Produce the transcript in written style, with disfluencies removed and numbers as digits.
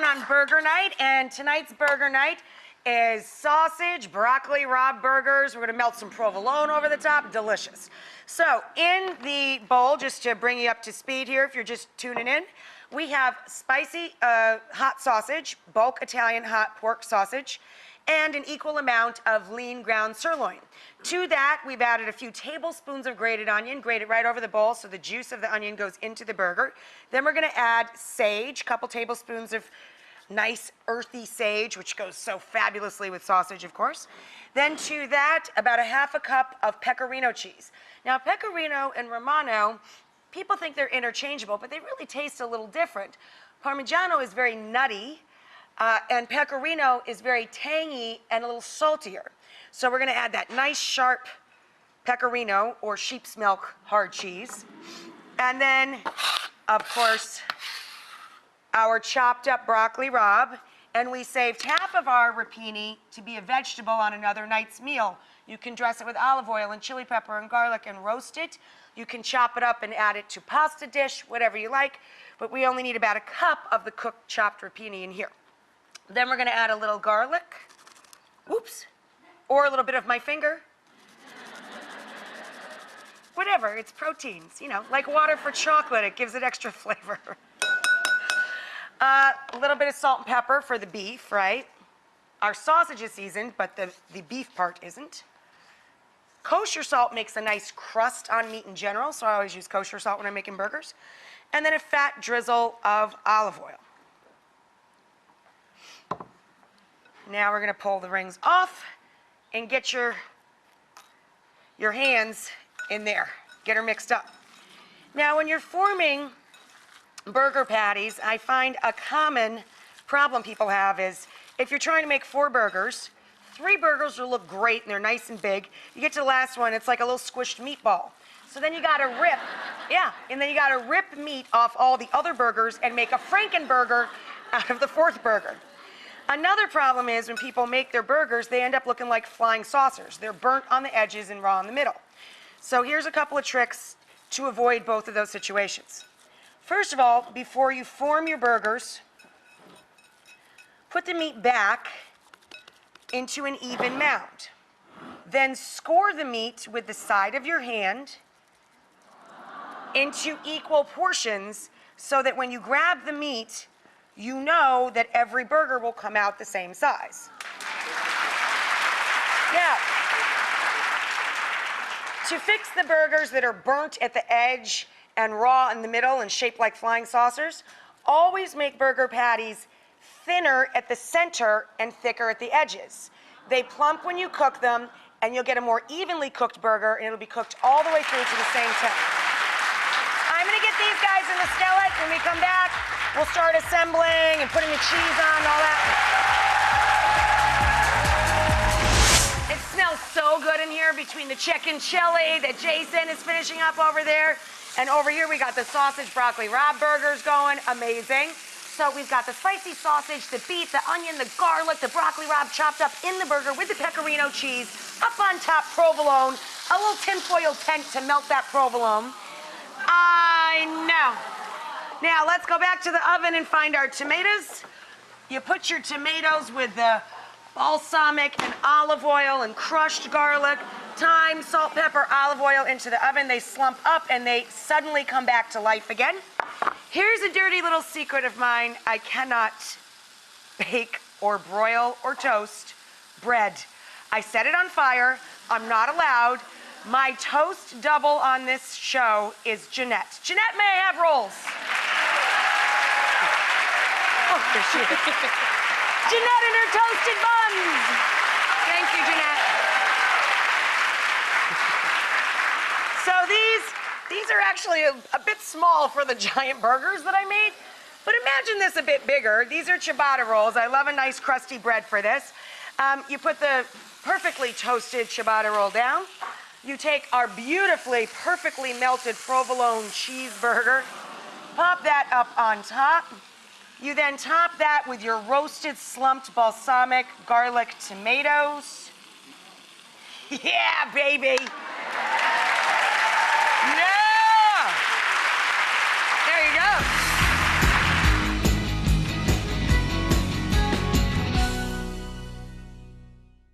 on burger night, and tonight's burger night is sausage, broccoli, rabe burgers. We're gonna melt some provolone over the top, delicious. So in the bowl, just to bring you up to speed here, if you're just tuning in, we have spicy hot sausage, bulk Italian hot pork sausage, and an equal amount of lean ground sirloin. To that, we've added a few tablespoons of grated onion, grated right over the bowl so the juice of the onion goes into the burger. Then we're gonna add sage, a couple tablespoons of nice earthy sage, which goes so fabulously with sausage, of course. Then to that, about a half a cup of pecorino cheese. Now, pecorino and Romano, people think they're interchangeable, but they really taste a little different. Parmigiano is very nutty, and pecorino is very tangy and a little saltier. So we're gonna add that nice sharp pecorino or sheep's milk hard cheese. And then, of course, our chopped up broccoli rabe. And we saved half of our rapini to be a vegetable on another night's meal. You can dress it with olive oil and chili pepper and garlic and roast it. You can chop it up and add it to pasta dish, whatever you like. But we only need about a cup of the cooked chopped rapini in here. Then we're gonna add a little garlic, oops, or a little bit of my finger. Whatever, it's proteins, you know, like water for chocolate, it gives it extra flavor. A little bit of salt and pepper for the beef, right? Our sausage is seasoned, but the beef part isn't. Kosher salt makes a nice crust on meat in general, so I always use kosher salt when I'm making burgers. And then a fat drizzle of olive oil. Now we're gonna pull the rings off and get your hands in there. Get her mixed up. Now when you're forming burger patties, I find a common problem people have is if you're trying to make 4 burgers, 3 burgers will look great and they're nice and big. You get to the last one, it's like a little squished meatball. So then you gotta rip, and then you gotta rip meat off all the other burgers and make a Frankenburger out of the 4th burger. Another problem is when people make their burgers, they end up looking like flying saucers. They're burnt on the edges and raw in the middle. So here's a couple of tricks to avoid both of those situations. First of all, before you form your burgers, put the meat back into an even mound. Then score the meat with the side of your hand into equal portions so that when you grab the meat, you know that every burger will come out the same size. Yeah. To fix the burgers that are burnt at the edge and raw in the middle and shaped like flying saucers, always make burger patties thinner at the center and thicker at the edges. They plump when you cook them, and you'll get a more evenly cooked burger, and it'll be cooked all the way through to the same temp. I'm gonna get these guys in the skillet. When we come back, we'll start assembling and putting the cheese on and all that. It smells so good in here between the chicken chili that Jason is finishing up over there. And over here, we got the sausage broccoli rabe burgers going, amazing. So we've got the spicy sausage, the beef, the onion, the garlic, the broccoli rabe chopped up in the burger with the pecorino cheese, up on top provolone, a little tinfoil tent to melt that provolone. I know. Now let's go back to the oven and find our tomatoes. You put your tomatoes with the balsamic and olive oil and crushed garlic, thyme, salt, pepper, olive oil into the oven. They slump up and they suddenly come back to life again. Here's a dirty little secret of mine. I cannot bake or broil or toast bread. I set it on fire. I'm not allowed. My toast double on this show is Jeanette. Jeanette, may I have rolls? Oh, there she is. Jeanette and her toasted buns. Thank you, Jeanette. So these are actually a bit small for the giant burgers that I made, but imagine this a bit bigger. These are ciabatta rolls. I love a nice crusty bread for this. You put the perfectly toasted ciabatta roll down. You take our beautifully, perfectly melted provolone cheeseburger, pop that up on top. You then top that with your roasted slumped balsamic garlic tomatoes. Yeah, baby.